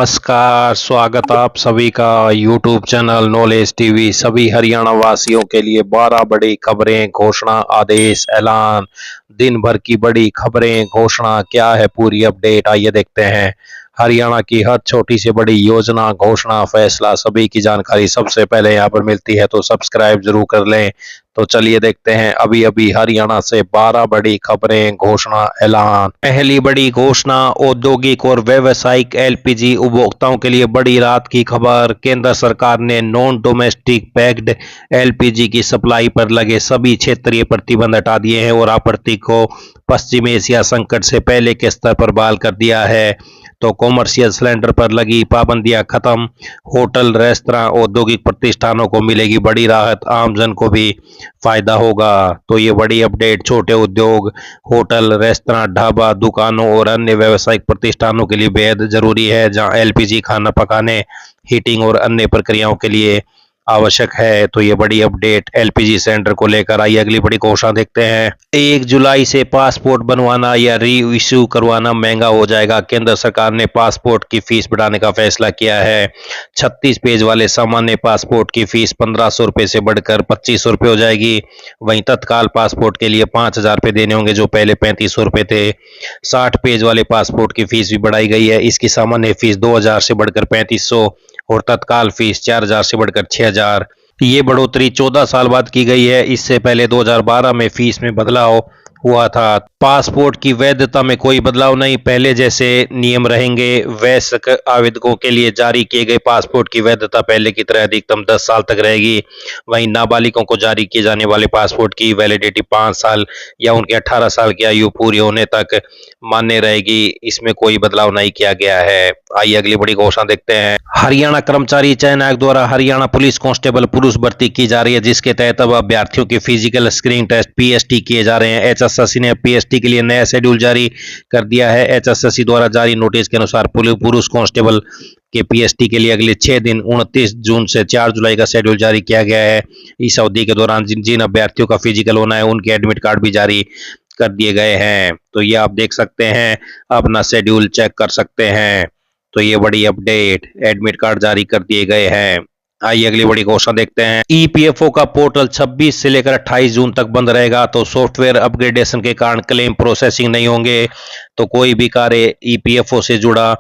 नमस्कार, स्वागत आप सभी का यूट्यूब चैनल नॉलेज टीवी। सभी हरियाणा वासियों के लिए 12 बड़ी खबरें, घोषणा, आदेश, ऐलान, दिन भर की बड़ी खबरें, घोषणा क्या है पूरी अपडेट, आइए देखते हैं। हरियाणा की हर छोटी से बड़ी योजना, घोषणा, फैसला, सभी की जानकारी सबसे पहले यहाँ पर मिलती है, तो सब्सक्राइब जरूर कर लें। तो चलिए देखते हैं अभी अभी हरियाणा से 12 बड़ी खबरें, घोषणा, ऐलान। पहली बड़ी घोषणा, औद्योगिक और व्यावसायिक एलपीजी उपभोक्ताओं के लिए बड़ी राहत की खबर। केंद्र सरकार ने नॉन डोमेस्टिक पैक्ड एलपीजी की सप्लाई पर लगे सभी क्षेत्रीय प्रतिबंध हटा दिए हैं और आपूर्ति को पश्चिम एशिया संकट से पहले के स्तर पर बहाल कर दिया है। तो कॉमर्शियल सिलेंडर पर लगी पाबंदियां खत्म। होटल, रेस्तरां, औद्योगिक प्रतिष्ठानों को मिलेगी बड़ी राहत, आमजन को भी फायदा होगा। तो ये बड़ी अपडेट छोटे उद्योग, होटल, रेस्तरां, ढाबा, दुकानों और अन्य व्यावसायिक प्रतिष्ठानों के लिए बेहद जरूरी है, जहां एलपीजी खाना पकाने, हीटिंग और अन्य प्रक्रियाओं के लिए आवश्यक है। तो ये बड़ी अपडेट एलपीजी सिलेंडर को लेकर आई। अगली बड़ी घोषणा देखते हैं। 1 जुलाई से पासपोर्ट बनवाना या री इश्यू करवाना महंगा हो जाएगा। केंद्र सरकार ने पासपोर्ट की फीस बढ़ाने का फैसला किया है। 36 पेज वाले सामान्य पासपोर्ट की फीस 1500 रुपये से बढ़कर 2500 रुपये हो जाएगी। वहीं तत्काल पासपोर्ट के लिए 5000 रुपये देने होंगे, जो पहले 3500 रुपये थे। 60 पेज वाले पासपोर्ट की फीस भी बढ़ाई गई है। इसकी सामान्य फीस 2000 से बढ़कर 3500 और तत्काल फीस 4000 से बढ़कर 6000। ये बढ़ोतरी 14 साल बाद की गई है। इससे पहले 2012 में फीस में बदलाव हुआ था। पासपोर्ट की वैधता में कोई बदलाव नहीं, पहले जैसे नियम रहेंगे। वयस्क आवेदकों के लिए जारी किए गए पासपोर्ट की वैधता पहले की तरह अधिकतम 10 साल तक रहेगी। वहीं नाबालिगों को जारी किए जाने वाले पासपोर्ट की वैलिडिटी 5 साल या उनके 18 साल की आयु पूरी होने तक मान्य रहेगी। इसमें कोई बदलाव नहीं किया गया है। आइए अगली बड़ी घोषणा देखते हैं। हरियाणा कर्मचारी चयन आयोग द्वारा हरियाणा पुलिस कांस्टेबल पुरुष भर्ती की जा रही है, जिसके तहत अब अभ्यर्थियों के फिजिकल स्क्रीनिंग टेस्ट पीएसटी किए जा रहे हैं। एचएसएससी ने पीएसटी के लिए नया शेड्यूल जारी कर दिया है। एचएसएससी द्वारा जारी नोटिस के अनुसार पुरुष कांस्टेबल के पीएसटी के लिए अगले 6 दिन 29 जून से 4 जुलाई का शेड्यूल जारी किया गया है। इस अवधि के दौरान जिन जिन अभ्यर्थियों का फिजिकल होना है, उनके एडमिट कार्ड भी जारी कर दिए गए हैं। तो ये आप देख सकते हैं, अपना शेड्यूल चेक कर सकते हैं। तो ये बड़ी अपडेट, एडमिट कार्ड जारी कर दिए गए हैं। आइए अगली बड़ी घोषणा देखते हैं। ईपीएफओ का पोर्टल 26 से लेकर 28 जून तक बंद रहेगा। तो सॉफ्टवेयर अपग्रेडेशन के कारण क्लेम प्रोसेसिंग नहीं होंगे, तो कोई भी कार्य ईपीएफओ से जुड़ा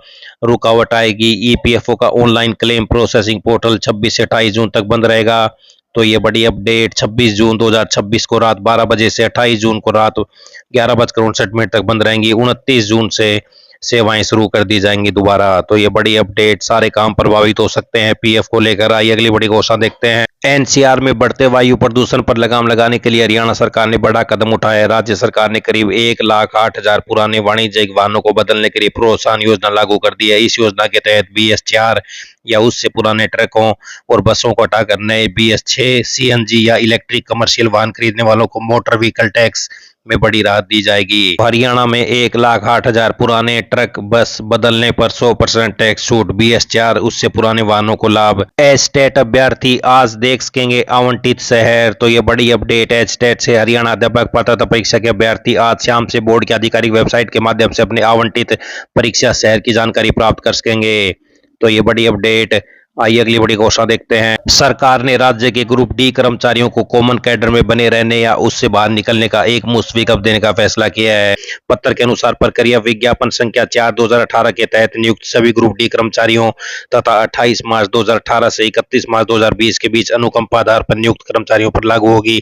रुकावट आएगी। ईपीएफओ का ऑनलाइन क्लेम प्रोसेसिंग पोर्टल 26 से 28 जून तक बंद रहेगा। तो ये बड़ी अपडेट 26 जून 2026 को रात 12 बजे से 28 जून को रात 11:59 तक बंद रहेंगी। 29 जून से सेवाएं शुरू कर दी जाएंगी दोबारा। तो ये बड़ी अपडेट, सारे काम प्रभावित हो सकते हैं पीएफ को लेकर। आइए अगली बड़ी घोषणा देखते हैं। एनसीआर में बढ़ते वायु प्रदूषण पर लगाम लगाने के लिए हरियाणा सरकार ने बड़ा कदम उठाया है। राज्य सरकार ने करीब 1,08,000 पुराने वाणिज्यिक वाहनों को बदलने के लिए प्रोत्साहन योजना लागू कर दी है। इस योजना के तहत BS4 या उससे पुराने ट्रकों और बसों को हटाकर नए BS6 सीएनजी या इलेक्ट्रिक कमर्शियल वाहन खरीदने वालों को मोटर व्हीकल टैक्स में बड़ी राहत दी जाएगी। हरियाणा में 1,08,000 पुराने ट्रक बस बदलने पर 100% टैक्स छूट। BS4 उससे पुराने वाहनों को लाभ। एचटेट अभ्यर्थी आज देख सकेंगे आवंटित शहर। तो ये बड़ी अपडेट, एचटेट से हरियाणा अध्यापक पात्रता परीक्षा के अभ्यर्थी आज शाम से बोर्ड की आधिकारिक वेबसाइट के माध्यम से अपने आवंटित परीक्षा शहर की जानकारी प्राप्त कर सकेंगे। तो ये बड़ी अपडेट। आइए अगली बड़ी घोषणा देखते हैं। सरकार ने राज्य के ग्रुप डी कर्मचारियों को कॉमन कैडर में बने रहने या उससे बाहर निकलने का एक मुश्त विकल्प देने का फैसला किया है। पत्र के अनुसार प्रक्रिया विज्ञापन संख्या 4/2018 के तहत नियुक्त सभी ग्रुप डी कर्मचारियों तथा 28 मार्च 2018 से 31 मार्च 2020 के बीच अनुकंपा आधार पर नियुक्त कर्मचारियों पर लागू होगी।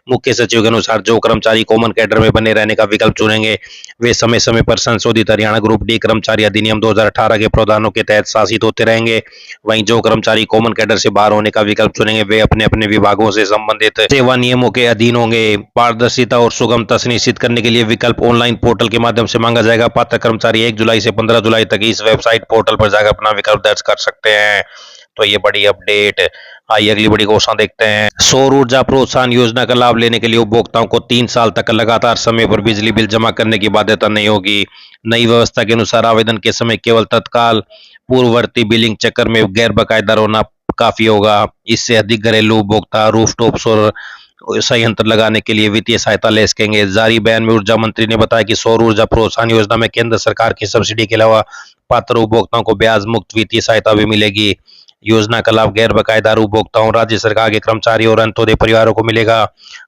मुख्य सचिव के अनुसार जो कर्मचारी कॉमन कैडर में बने रहने का विकल्प चुनेंगे, वे समय समय पर संशोधित हरियाणा ग्रुप डी कर्मचारी अधिनियम 2018 के प्रावधानों के तहत शासित होते रहेंगे। वहीं जो कर्मचारी कॉमन कैडर से बाहर होने का विकल्प चुनेंगे, वे अपने अपने विभागों से संबंधित सेवा नियमों के अधीन होंगे। पारदर्शिता और सुगमता सुनिश्चित करने के लिए विकल्प ऑनलाइन पोर्टल के माध्यम से मांगा जाएगा। पात्र कर्मचारी 1 जुलाई से 15 जुलाई तक इस वेबसाइट पोर्टल पर जाकर अपना विकल्प दर्ज कर सकते हैं। तो ये बड़ी अपडेट। आइए अगली बड़ी घोषणा देखते हैं। सौर ऊर्जा प्रोत्साहन योजना का लाभ लेने के लिए उपभोक्ताओं को 3 साल तक लगातार समय पर बिजली बिल जमा करने की बाध्यता नहीं होगी। नई व्यवस्था के अनुसार आवेदन के समय केवल तत्काल पूर्ववर्ती बिलिंग चक्कर में गैर बकायेदार होना काफी होगा। इससे अधिक घरेलू उपभोक्ता रूफटॉप सौर संयंत्र लगाने के लिए वित्तीय सहायता ले सकेंगे। जारी बयान में ऊर्जा मंत्री ने बताया कि सौर ऊर्जा प्रोत्साहन योजना में केंद्र सरकार की सब्सिडी के अलावा पात्र उपभोक्ताओं को ब्याज मुक्त वित्तीय सहायता भी मिलेगी। योजना का लाभ गैर बकायेदार उपभोक्ताओं, राज्य सरकार के कर्मचारी और अंत्योदय परिवारों को मिलेगा।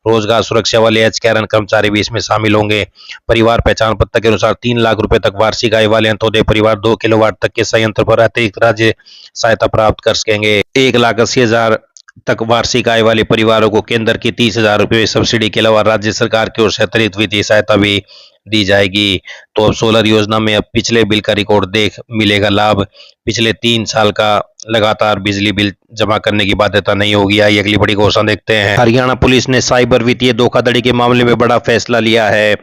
रोजगार सुरक्षा वाले एचकेआरएन कर्मचारी भी इसमें शामिल होंगे। परिवार पहचान पत्र के अनुसार 3 लाख रुपए तक वार्षिक आय वाले अंत्योदय परिवार 2 किलोवाट तक के संयंत्र पर अतिरिक्त राज्य सहायता प्राप्त कर सकेंगे। 1,80,000 तक वार्षिक आय वाले परिवारों को केंद्र की 30,000 रुपये सब्सिडी के अलावा राज्य सरकार की ओर से अतिरिक्त वित्तीय सहायता भी दी जाएगी। तो अब सोलर योजना में अब पिछले बिल का रिकॉर्ड देख मिलेगा लाभ। पिछले 3 साल का लगातार बिजली बिल जमा करने की बाध्यता नहीं होगी। आइए अगली बड़ी घोषणा देखते हैं। हरियाणा पुलिस ने साइबर वित्तीय धोखाधड़ी के मामले में बड़ा फैसला लिया है।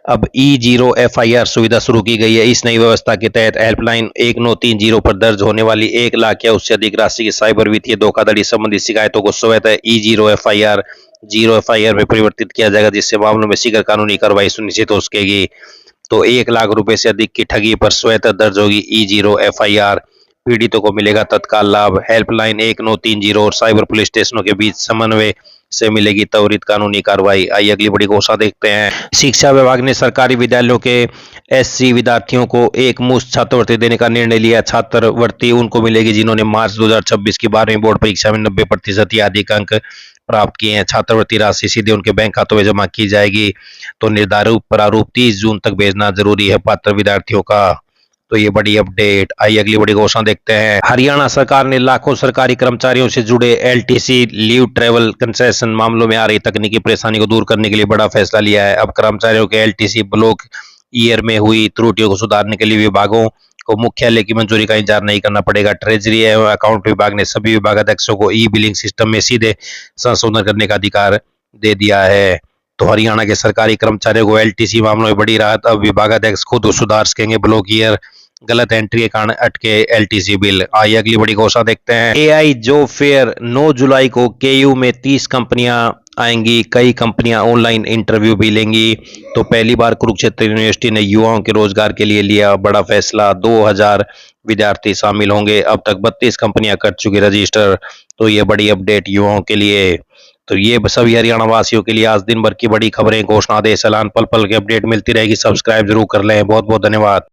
अब E0 FIR सुविधा शुरू की गई है। इस नई व्यवस्था के तहत हेल्पलाइन 1930 पर दर्ज होने वाली 1 लाख या उससे अधिक राशि की साइबर वित्तीय धोखाधड़ी संबंधी शिकायतों को स्वतः E0 FIR 0 FIR में परिवर्तित किया जाएगा, जिससे मामलों में शीघ्र कानूनी कार्रवाई सुनिश्चित हो सकेगी। तो 1 लाख रुपए से अधिक की ठगी पर स्वतः दर्ज होगी E0 FIR। पीड़ितों को मिलेगा तत्काल लाभ। हेल्पलाइन 1930 और साइबर पुलिस स्टेशनों के बीच समन्वय से मिलेगी त्वरित कानूनी कार्रवाई। आइए अगली बड़ी घोषणा देखते हैं। शिक्षा विभाग ने सरकारी विद्यालयों के SC विद्यार्थियों को एक मुश्त छात्रवृत्ति देने का निर्णय लिया। छात्रवृत्ति उनको मिलेगी जिन्होंने मार्च 2026 की 12वीं बोर्ड परीक्षा में 90% या अधिक अंक प्राप्त किए हैं। छात्रवृत्ति राशि सीधे उनके बैंक खातों में जमा की जाएगी। तो निर्धारित प्रारूप 30 जून तक भेजना जरूरी है पात्र विद्यार्थियों का। तो ये बड़ी अपडेट। आइए अगली बड़ी घोषणा देखते हैं। हरियाणा सरकार ने लाखों सरकारी कर्मचारियों से जुड़े LTC लीव ट्रेवल कंसेशन मामलों में आ रही तकनीकी परेशानी को दूर करने के लिए बड़ा फैसला लिया है। अब कर्मचारियों के LTC ब्लॉक ईयर में हुई त्रुटियों को सुधारने के लिए विभागों को मुख्यालय की मंजूरी का इंतजार नहीं करना पड़ेगा। ट्रेजरी एवं अकाउंट विभाग ने सभी विभागाध्यक्षों को ई-बिलिंग सिस्टम में सीधे संशोधन करने का अधिकार दे दिया है। तो हरियाणा के सरकारी कर्मचारियों को LTC मामलों में बड़ी राहत। अब विभागाध्यक्ष खुद सुधार सकेंगे ब्लॉक ईयर गलत एंट्री के कारण अटके LTC बिल। आइए अगली बड़ी घोषणा देखते हैं। AI जॉब फेयर 9 जुलाई को KU में 30 कंपनियां आएंगी। कई कंपनियां ऑनलाइन इंटरव्यू भी लेंगी। तो पहली बार कुरुक्षेत्र यूनिवर्सिटी ने युवाओं के रोजगार के लिए लिया बड़ा फैसला। 2000 विद्यार्थी शामिल होंगे। अब तक 32 कंपनियां कर चुकी रजिस्टर। तो ये बड़ी अपडेट युवाओं के लिए। तो ये सभी हरियाणा वासियों के लिए आज दिन भर की बड़ी खबरें, घोषणा, आदेश, ऐलान, पल पल के अपडेट मिलती रहेगी। सब्सक्राइब जरूर कर लें। बहुत बहुत धन्यवाद।